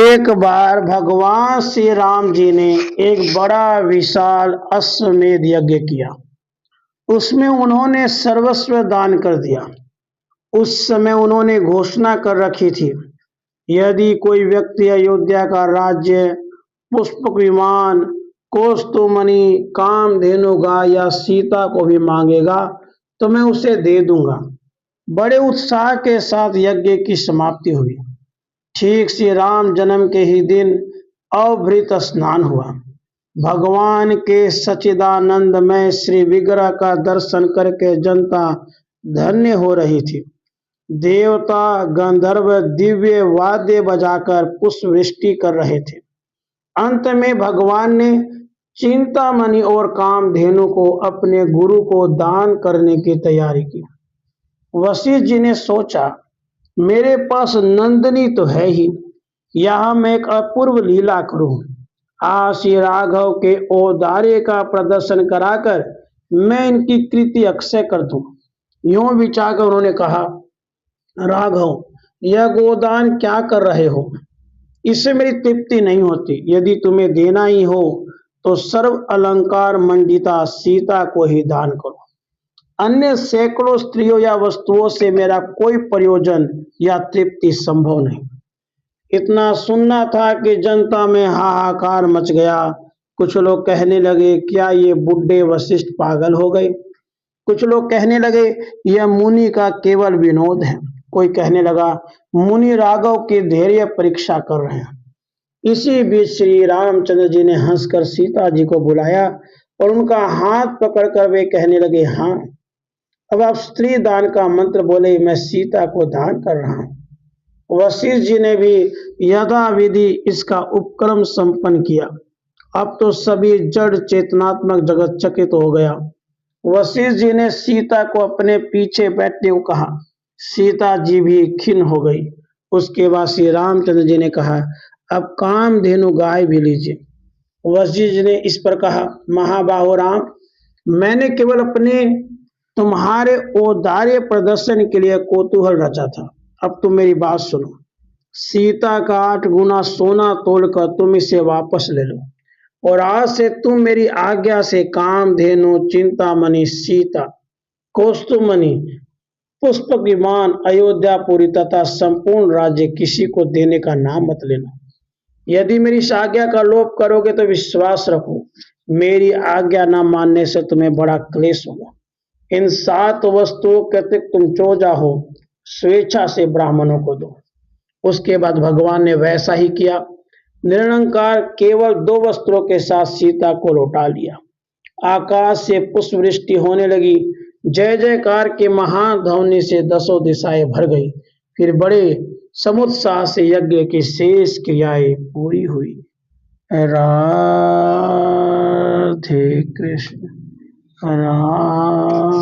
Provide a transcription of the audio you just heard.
एक बार भगवान श्री राम जी ने एक बड़ा विशाल अश्वमेध यज्ञ किया। उसमें उन्होंने सर्वस्व दान कर दिया। उस समय उन्होंने घोषणा कर रखी थी, यदि कोई व्यक्ति अयोध्या का राज्य, पुष्पक विमान, कौस्तुमणि, कामधेनु गाय या सीता को भी मांगेगा तो मैं उसे दे दूंगा। बड़े उत्साह के साथ यज्ञ की समाप्ति हुई। ठीक श्री राम जन्म के ही दिन अवभृत स्नान हुआ। भगवान के सच्चिदानंदमय श्री विग्रह का दर्शन करके जनता धन्य हो रही थी। देवता गंधर्व दिव्य वाद्य बजाकर पुष्पवृष्टि कर रहे थे। अंत में भगवान ने चिंतामणि और कामधेनु को अपने गुरु को दान करने की तैयारी की। वशिष्ठ जी ने सोचा, मेरे पास नंदिनी तो है ही, यहाँ मैं एक अपूर्व लीला करूं। आज श्री राघव के औदार्य का प्रदर्शन कराकर मैं इनकी कृति अक्षय कर दूं। यूं विचार कर उन्होंने कहा, राघव, यह गोदान क्या कर रहे हो? इससे मेरी तृप्ति नहीं होती। यदि तुम्हें देना ही हो तो सर्व अलंकार मंडिता सीता को ही दान करो। अन्य सैकड़ों स्त्रियों या वस्तुओं से मेरा कोई प्रयोजन या तृप्ति संभव नहीं। इतना सुनना था कि जनता में हाहाकार मच गया। कुछ लोग कहने लगे, क्या ये बुढ़े वशिष्ठ पागल हो गए? कुछ लोग कहने लगे, यह मुनि का केवल विनोद है। कोई कहने लगा, मुनि राघव की धैर्य परीक्षा कर रहे हैं। इसी बीच श्री रामचंद्र जी ने हंसकर सीता जी को बुलाया और उनका हाथ पकड़कर वे कहने लगे, हाँ, अब आप स्त्री दान का मंत्र बोले, मैं सीता को दान कर रहा हूं। वशिष्ठ जी ने भी यथाविधि इसका उपक्रम संपन्न किया। अब तो सभी जड़ चेतनात्मक जगत चकित हो गया। वशिष्ठ जी ने सीता को अपने पीछे बैठने को कहा। सीता जी भी खिन्न हो गई। उसके बाद श्री रामचंद्र जी ने कहा, अब कामधेनु गाय भी लीजिए। वशिष्ठ जी ने इस पर कहा, महाबाहो राम, मैंने केवल अपने तुम्हारे औदार्य प्रदर्शन के लिए कौतूहल रचा था। अब तुम मेरी बात सुनो। सीता का 8 गुना सोना तोड़कर तुम इसे वापस ले लो और आज से तुम मेरी आज्ञा से कामधेनु, चिंतामणि, सीता, कौस्तुमणि, पुष्पक विमान, अयोध्यापुरी तथा संपूर्ण राज्य किसी को देने का नाम मत लेना। यदि मेरी इस आज्ञा का लोप करोगे तो विश्वास रखो, मेरी आज्ञा न मानने से तुम्हें बड़ा क्लेश होगा। इन 7 वस्तुओं के अतिरिक्त तुम जो चाहो स्वेच्छा से ब्राह्मणों को दो। उसके बाद भगवान ने वैसा ही किया। निरंकार केवल 2 वस्त्रों के साथ सीता को लौटा लिया। आकाश से पुष्पवृष्टि होने लगी। जय जयकार के महाध्वनि से 10 दिशाएं भर गई। फिर बड़े समुत्साह से यज्ञ की शेष क्रियाएं पूरी हुई। राधे कृष्ण, राधे